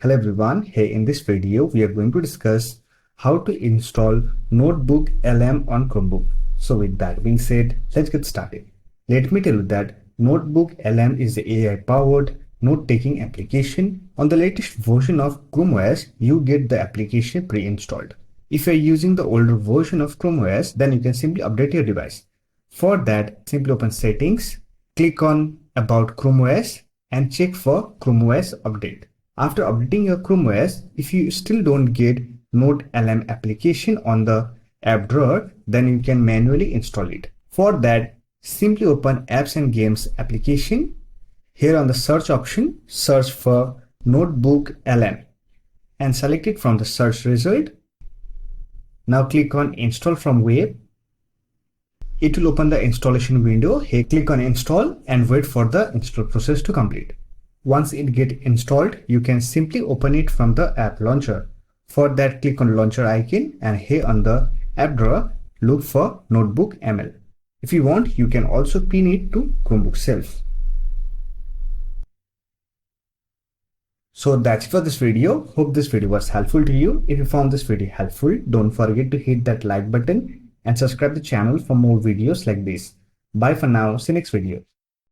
Hello everyone, hey, in this video we are going to discuss how to install NotebookLM on Chromebook. So with that being said, let's get started. Let me tell you that NotebookLM is the AI powered note-taking application. On the latest version of ChromeOS, you get the application pre-installed. If you are using the older version of ChromeOS, then you can simply update your device. For that, simply open settings, click on about ChromeOS and check for ChromeOS update. After updating your ChromeOS, if you still don't get NotebookLM application on the app drawer, then you can manually install it. For that, simply open Apps and Games application. Here on the search option, search for NotebookLM and select it from the search result. Now click on Install from Web. It will open the installation window. Here click on Install and wait for the install process to complete. Once it gets installed, you can simply open it from the app launcher. For that, click on launcher icon and here on the app drawer, look for NotebookML. If you want, you can also pin it to Chromebook self. So that's it for this video. Hope this video was helpful to you. If you found this video helpful, don't forget to hit that like button and subscribe the channel for more videos like this. Bye for now. See you next video.